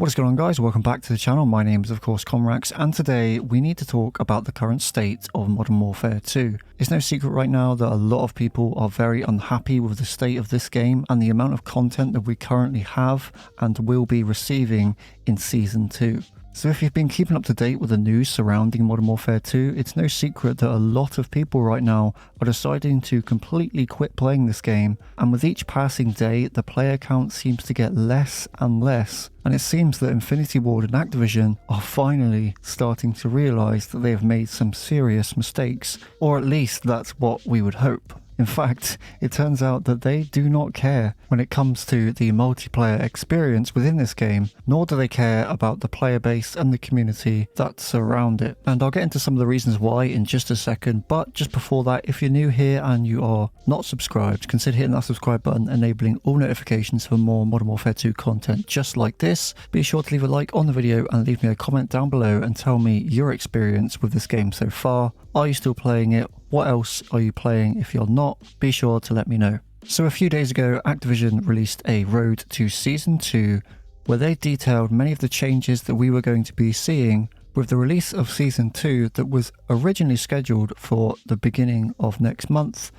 What is going on, guys? Welcome back to the channel. My name is of course Conrax, and today we need to talk about the current state of Modern Warfare 2. It's no secret right now that a lot of people are very unhappy with the state of this game and the amount of content that we currently have and will be receiving in Season 2. So if you've been keeping up to date with the news surrounding Modern Warfare 2, it's no secret that a lot of people right now are deciding to completely quit playing this game, and with each passing day the player count seems to get less and less, and it seems that Infinity Ward and Activision are finally starting to realise that they have made some serious mistakes, or at least that's what we would hope. In fact, it turns out that they do not care when it comes to the multiplayer experience within this game, nor do they care about the player base and the community that surround it. And I'll get into some of the reasons why in just a second, but just before that, if you're new here and you are not subscribed, consider hitting that subscribe button, enabling all notifications for more Modern Warfare 2 content just like this. Be sure to leave a like on the video and leave me a comment down below and tell me your experience with this game so far. Are you still playing it? What else are you playing? If you're not, be sure to let me know. So a few days ago, Activision released a Road to Season 2 where they detailed many of the changes that we were going to be seeing with the release of Season 2 that was originally scheduled for the beginning of next month.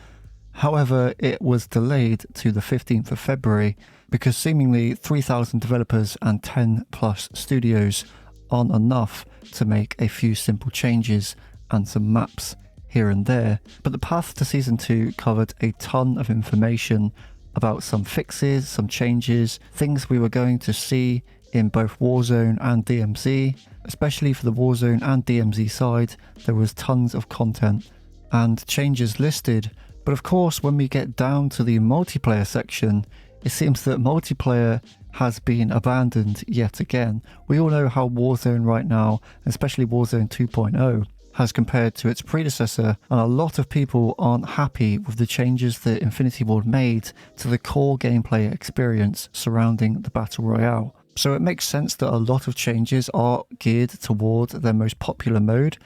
However, it was delayed to the 15th of February because seemingly 3,000 developers and 10 plus studios aren't enough to make a few simple changes and some maps here and there. But the path to Season 2 covered a ton of information about some fixes, some changes, things we were going to see in both Warzone and DMZ. Especially for the Warzone and DMZ side, there was tons of content and changes listed. But of course, when we get down to the multiplayer section, it seems that multiplayer has been abandoned yet again. We all know how Warzone right now, especially Warzone 2.0, has compared to its predecessor, and a lot of people aren't happy with the changes that Infinity Ward made to the core gameplay experience surrounding the Battle Royale. So it makes sense that a lot of changes are geared toward their most popular mode,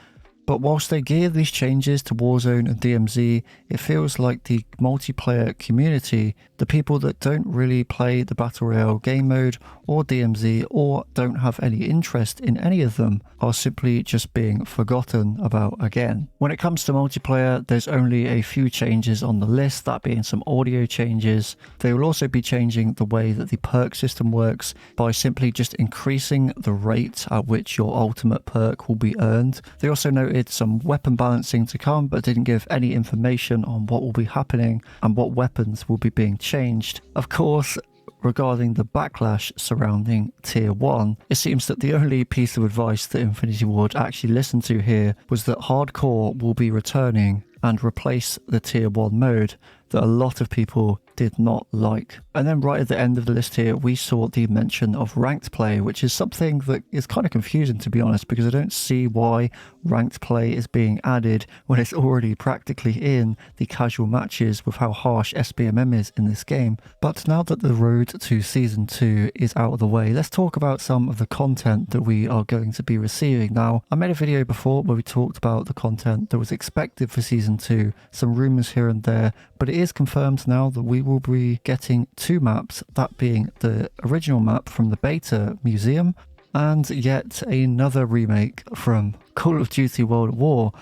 but whilst they gear these changes to Warzone and DMZ, it feels like the multiplayer community, the people that don't really play the Battle Royale game mode or DMZ or don't have any interest in any of them, are simply just being forgotten about again. When it comes to multiplayer, there's only a few changes on the list, that being some audio changes. They will also be changing the way that the perk system works by simply just increasing the rate at which your ultimate perk will be earned. They also noted some weapon balancing to come, but didn't give any information on what will be happening and what weapons will be being changed. Of course, regarding the backlash surrounding Tier 1, it seems that the only piece of advice that Infinity Ward actually listened to here was that Hardcore will be returning and replace the Tier 1 mode that a lot of people did not like. And then right at the end of the list here, we saw the mention of ranked play, which is something that is kind of confusing, to be honest, because I don't see why ranked play is being added when it's already practically in the casual matches with how harsh SBMM is in this game. But now that the road to Season 2 is out of the way, let's talk about some of the content that we are going to be receiving. Now, I made a video before where we talked about the content that was expected for Season 2, some rumours here and there, but it is confirmed now that we will be getting two maps, that being the original map from the beta museum and yet another remake from Call of Duty World at War,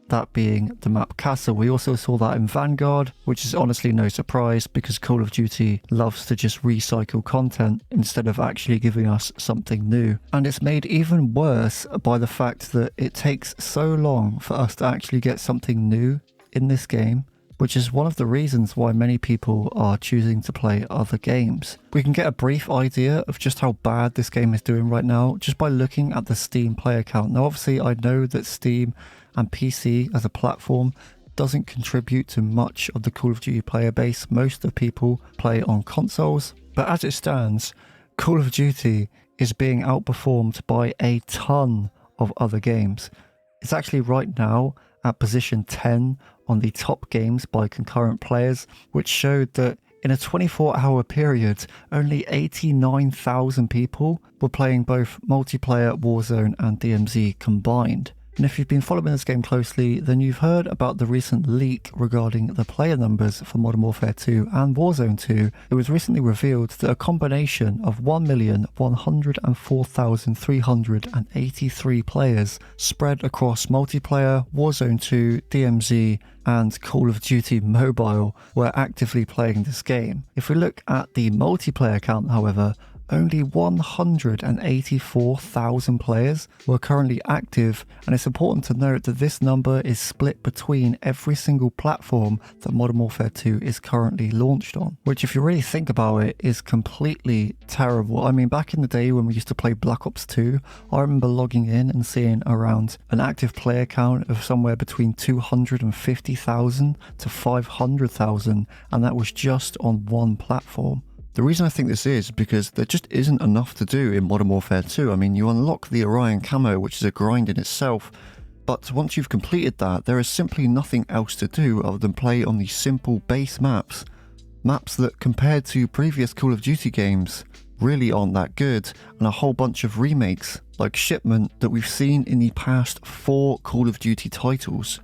that being the map Castle. We also saw that in Vanguard, which is honestly no surprise because Call of Duty loves to just recycle content instead of actually giving us something new. And it's made even worse by the fact that it takes so long for us to actually get something new in this game, which is one of the reasons why many people are choosing to play other games. We can get a brief idea of just how bad this game is doing right now just by looking at the Steam player count. Now obviously I know that Steam and PC as a platform doesn't contribute to much of the Call of Duty player base. Most of people play on consoles, but as it stands, Call of Duty is being outperformed by a ton of other games. It's actually right now at position 10 on the top games by concurrent players, which showed that in a 24-hour period, only 89,000 people were playing both multiplayer, Warzone and DMZ combined. And if you've been following this game closely, then you've heard about the recent leak regarding the player numbers for Modern Warfare 2 and Warzone 2. It was recently revealed that a combination of 1,104,383 players spread across multiplayer, Warzone 2, DMZ, and Call of Duty Mobile were actively playing this game. If we look at the multiplayer count, however, only 184,000 players were currently active, and it's important to note that this number is split between every single platform that Modern Warfare 2 is currently launched on, which, if you really think about it, is completely terrible. I mean, back in the day when we used to play Black Ops 2, I remember logging in and seeing around an active player count of somewhere between 250,000 to 500,000, and that was just on one platform. The reason I think this is because there just isn't enough to do in Modern Warfare 2. I mean, you unlock the Orion camo, which is a grind in itself, but once you've completed that, there is simply nothing else to do other than play on these simple base maps. Maps that, compared to previous Call of Duty games, really aren't that good, and a whole bunch of remakes, like Shipment, that we've seen in the past 4 Call of Duty titles.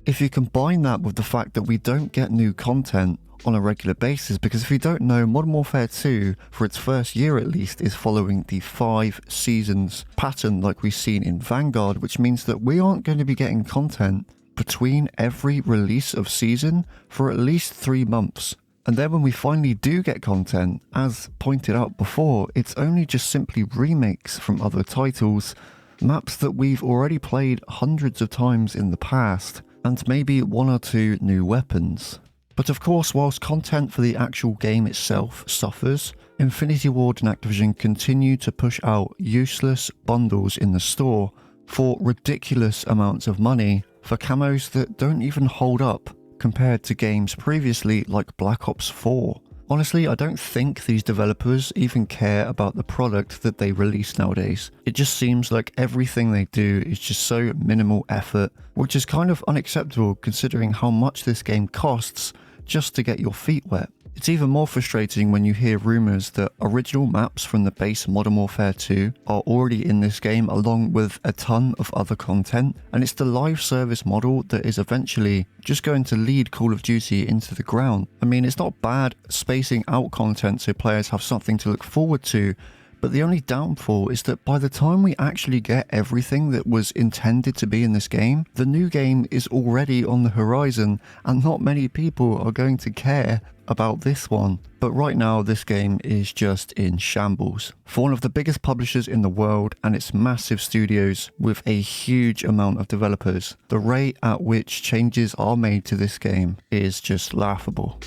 If you combine that with the fact that we don't get new content on a regular basis, because if you don't know, Modern Warfare 2, for its first year at least, is following the 5 seasons pattern like we've seen in Vanguard, which means that we aren't going to be getting content between every release of season for at least 3 months. And then when we finally do get content, as pointed out before, it's only just simply remakes from other titles, maps that we've already played hundreds of times in the past, and maybe 1 or 2 new weapons. But of course, whilst content for the actual game itself suffers, Infinity Ward and Activision continue to push out useless bundles in the store for ridiculous amounts of money for camos that don't even hold up compared to games previously like Black Ops 4. Honestly, I don't think these developers even care about the product that they release nowadays. It just seems like everything they do is just so minimal effort, which is kind of unacceptable considering how much this game costs just to get your feet wet. It's even more frustrating when you hear rumours that original maps from the base Modern Warfare 2 are already in this game along with a ton of other content, and it's the live service model that is eventually just going to lead Call of Duty into the ground. I mean, it's not bad spacing out content so players have something to look forward to, but the only downfall is that by the time we actually get everything that was intended to be in this game, the new game is already on the horizon and not many people are going to care about this one. But right now, this game is just in shambles. For one of the biggest publishers in the world and its massive studios with a huge amount of developers, the rate at which changes are made to this game is just laughable.